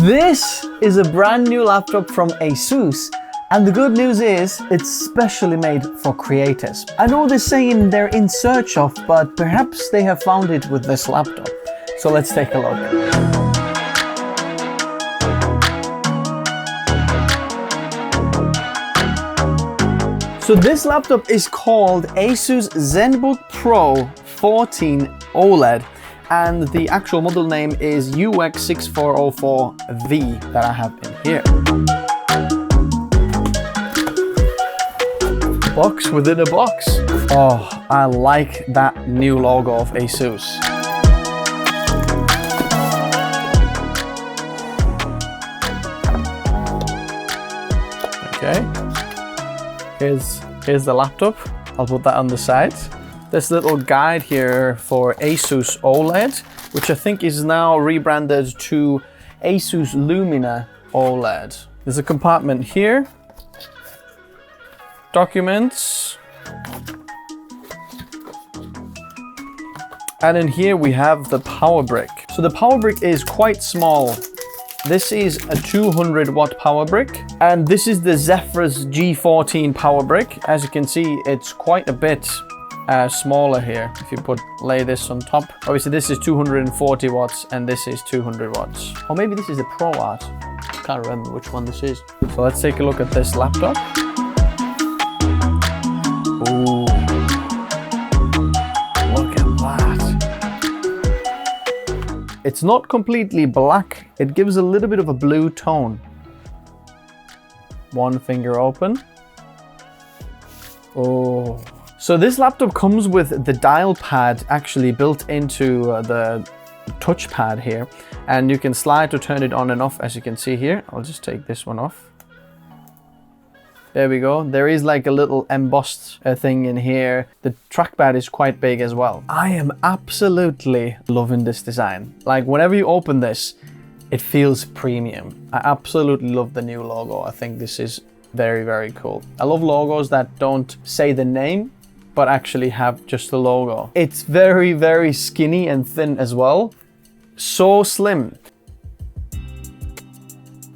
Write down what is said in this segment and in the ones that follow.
This is a brand new laptop from ASUS, and the good news is it's specially made for creators. I know they're saying they're in search of, but perhaps they have found it with this laptop. So let's take a look. So this laptop is called ASUS Zenbook Pro 14 OLED, and the actual model name is UX6404V that I have in here. Box within a box. Oh, I like that new logo of ASUS. Okay. Here's the laptop. I'll put that on the side. This little guide here for ASUS OLED, which I think is now rebranded to ASUS Lumina OLED. There's a compartment here. Documents. And in here we have the power brick. So the power brick is quite small. This is a 200 watt power brick, and this is the Zephyrus G14 power brick. As you can see, it's quite a bit smaller here. If you lay this on top, obviously this is 240 watts and this is 200 watts. Or maybe this is the Pro Art. I can't remember which one this is. So let's take a look at this laptop. Ooh, look at that. It's not completely black. It gives a little bit of a blue tone. One finger open. Oh. So this laptop comes with the DialPad actually built into the touchpad here, and you can slide to turn it on and off, as you can see here. I'll just take this one off. There we go. There is like a little embossed thing in here. The trackpad is quite big as well. I am absolutely loving this design. Like whenever you open this, it feels premium. I absolutely love the new logo. I think this is very, very cool. I love logos that don't say the name, but actually have just the logo. It's very, very skinny and thin as well. So slim.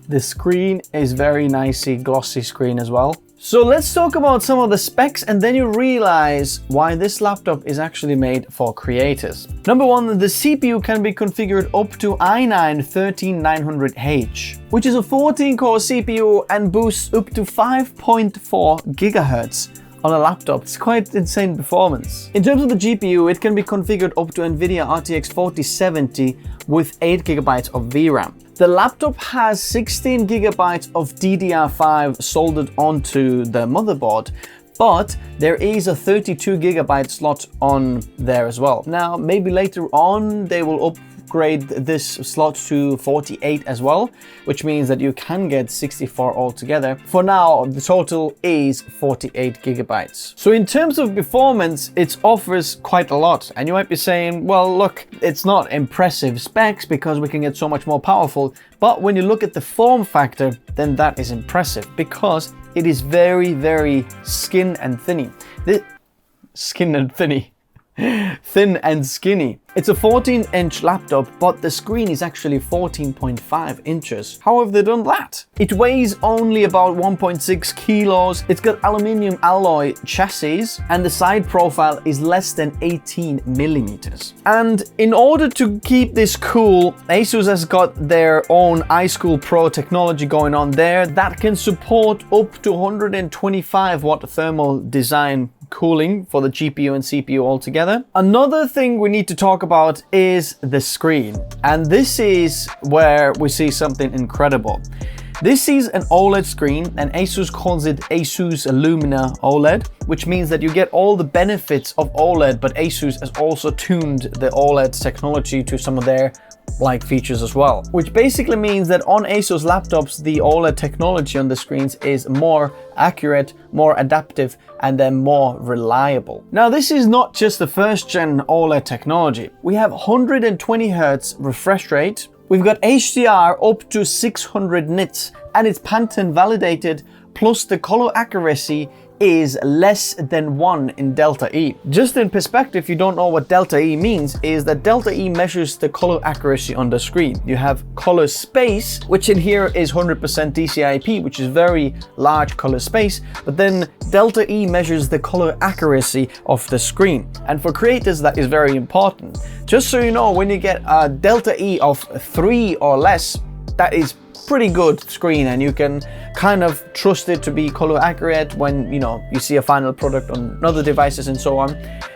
The screen is very nicely glossy screen as well. So let's talk about some of the specs, and then you realize why this laptop is actually made for creators. Number one, the CPU can be configured up to i9-13900H, which is a 14-core CPU and boosts up to 5.4 GHz. On a laptop. It's quite insane performance. In terms of the GPU, it can be configured up to NVIDIA RTX 4070 with 8 GB of VRAM. The laptop has 16 GB of DDR5 soldered onto the motherboard, but there is a 32 GB slot on there as well. Now, maybe later on they will upgrade this slot to 48 as well, which means that you can get 64 altogether. For now, the total is 48 GB. So in terms of performance, it offers quite a lot. And you might be saying, well, look, it's not impressive specs because we can get so much more powerful. But when you look at the form factor, then that is impressive because it is very, very skin and thinny. Thin and skinny. It's a 14-inch laptop, but the screen is actually 14.5 inches. How have they done that? It weighs only about 1.6 kilos. It's got aluminium alloy chassis, and the side profile is less than 18 millimeters. And in order to keep this cool, ASUS has got their own iSchool Pro technology going on there that can support up to 125 watt thermal design cooling for the GPU and CPU altogether. Another thing we need to talk about is the screen. And this is where we see something incredible. This is an OLED screen, and ASUS calls it ASUS Lumina OLED, which means that you get all the benefits of OLED, but ASUS has also tuned the OLED technology to some of their features as well, which basically means that on ASUS laptops, the OLED technology on the screens is more accurate, more adaptive, and then more reliable. Now, this is not just the first gen OLED technology. We have 120 Hz refresh rate. We've got HDR up to 600 nits, and it's Pantone validated, plus the color accuracy is less than 1 in delta E. Just in perspective, if you don't know what delta E means, is that delta E measures the color accuracy on the screen. You have color space, which in here is 100% DCI-P, which is very large color space, but then delta E measures the color accuracy of the screen. And for creators, that is very important. Just so you know, when you get a delta E of 3 or less, that is pretty good screen, and you can kind of trust it to be color accurate when you see a final product on other devices and so on.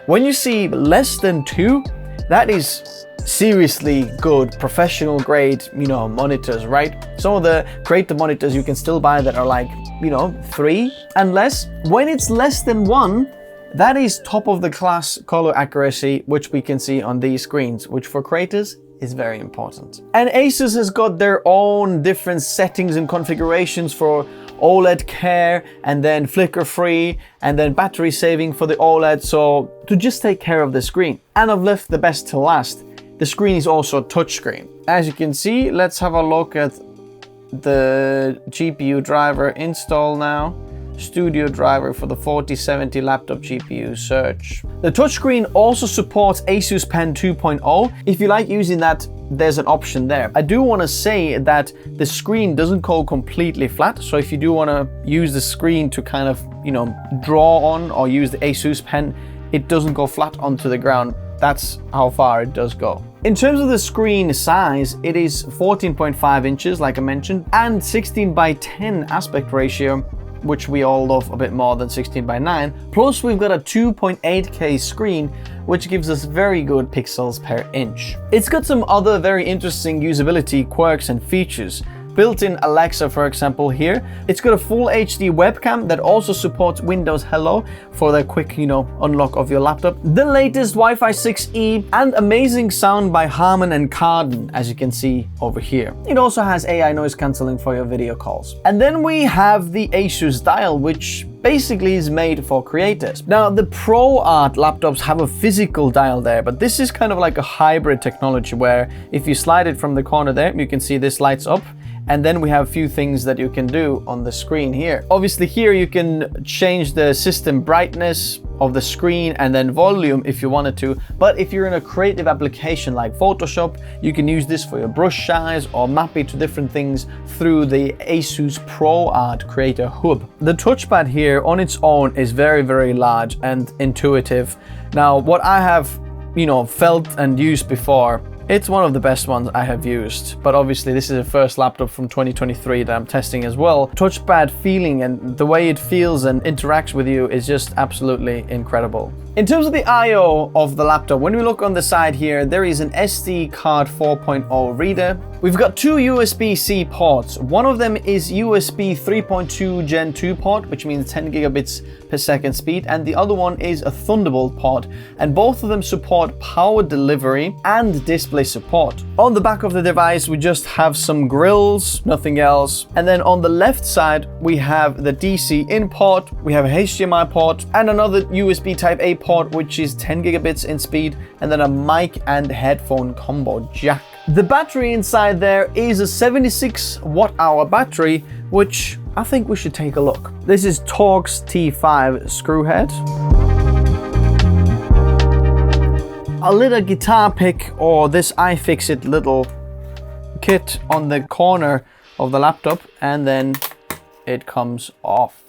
When you see less than 2, that is seriously good professional grade monitors, right? Some of the creator monitors you can still buy that are like 3 and less. When it's less than 1, that is top of the class color accuracy, which we can see on these screens, which for creators is very important. And ASUS has got their own different settings and configurations for OLED care, and then flicker free, and then battery saving for the OLED, so to just take care of the screen. And I've left the best to last. The screen is also a touchscreen. As you can see, let's have a look at the GPU driver install now. Studio driver for the 4070 laptop GPU search. The touchscreen also supports ASUS Pen 2.0. If you like using that, there's an option there. I do want to say that the screen doesn't go completely flat, so if you do want to use the screen to kind of draw on or use the ASUS Pen, it doesn't go flat onto the ground. That's how far it does go. In terms of the screen size, it is 14.5 inches like I mentioned, and 16:10 aspect ratio, which we all love a bit more than 16:9. Plus we've got a 2.8K screen, which gives us very good pixels per inch. It's got some other very interesting usability quirks and features. Built-in Alexa, for example, here. It's got a full HD webcam that also supports Windows Hello for the quick, unlock of your laptop. The latest Wi-Fi 6E and amazing sound by Harman and Kardon, as you can see over here. It also has AI noise cancelling for your video calls. And then we have the ASUS Dial, which basically is made for creators. Now, the Pro Art laptops have a physical dial there, but this is kind of like a hybrid technology where if you slide it from the corner there, you can see this lights up. And then we have a few things that you can do on the screen here. Obviously here you can change the system brightness of the screen and then volume if you wanted to. But if you're in a creative application like Photoshop, you can use this for your brush size or map it to different things through the ASUS Pro Art Creator Hub. The touchpad here on its own is very, very large and intuitive. Now, what I have, felt and used before, it's one of the best ones I have used, but obviously this is the first laptop from 2023 that I'm testing as well. Touchpad feeling and the way it feels and interacts with you is just absolutely incredible. In terms of the I/O of the laptop, when we look on the side here, there is an SD card 4.0 reader. We've got 2 USB-C ports. One of them is USB 3.2 Gen 2 port, which means 10 gigabits per second speed, and the other one is a Thunderbolt port, and both of them support power delivery and display support. On the back of the device, we just have some grills, nothing else. And then on the left side, we have the DC in port, we have a HDMI port, and another USB Type A port, which is 10 gigabits in speed, and then a mic and headphone combo jack. The battery inside there is a 76 watt-hour battery, which I think we should take a look. This is Torx T5 screw head. A little guitar pick or this iFixit little kit on the corner of the laptop, and then it comes off.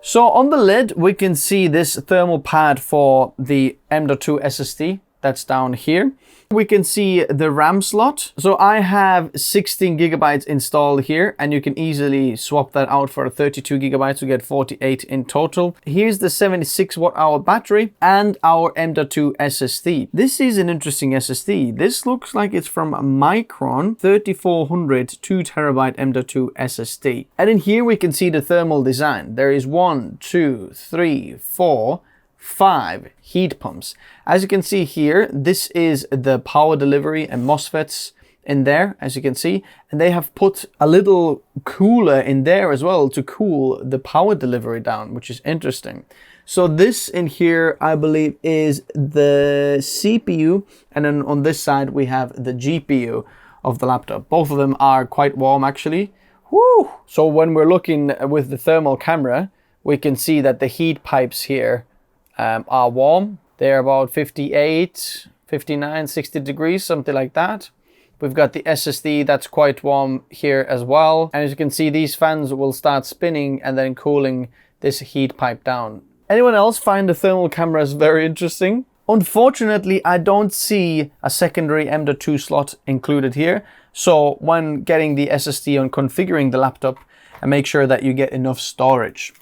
So on the lid, we can see this thermal pad for the M.2 SSD that's down here. We can see the RAM slot. So I have 16 gigabytes installed here, and you can easily swap that out for 32 gigabytes to get 48 in total. Here's the 76 watt-hour battery and our M.2 SSD. This is an interesting SSD. This looks like it's from Micron, 3400 2 terabyte M.2 SSD. And in here we can see the thermal design. There is 1, 2, 3, 4, 5 heat pumps. As you can see here, this is the power delivery and MOSFETs in there, as you can see, and they have put a little cooler in there as well to cool the power delivery down, which is interesting. So this in here, I believe, is the CPU, and then on this side we have the GPU of the laptop. Both of them are quite warm actually. Woo! So when we're looking with the thermal camera, we can see that the heat pipes here are warm. They're about 58, 59, 60 degrees, something like that. We've got the SSD that's quite warm here as well. And as you can see, these fans will start spinning and then cooling this heat pipe down. Anyone else find the thermal cameras very interesting? Unfortunately, I don't see a secondary M.2 slot included here. So when getting the SSD and configuring the laptop, make sure that you get enough storage.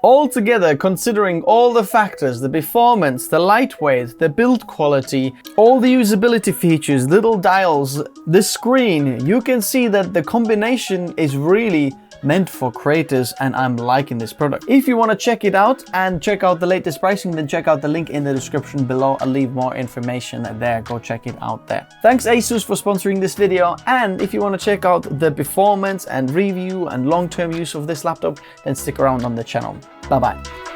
Altogether, considering all the factors, the performance, the lightweight, the build quality, all the usability features, little dials, the screen, you can see that the combination is really meant for creators, and I'm liking this product. If you want to check it out and check out the latest pricing, then check out the link in the description below. I'll leave more information there. Go check it out there. Thanks ASUS for sponsoring this video, and if you want to check out the performance and review and long-term use of this laptop, then stick around on the channel. Bye bye.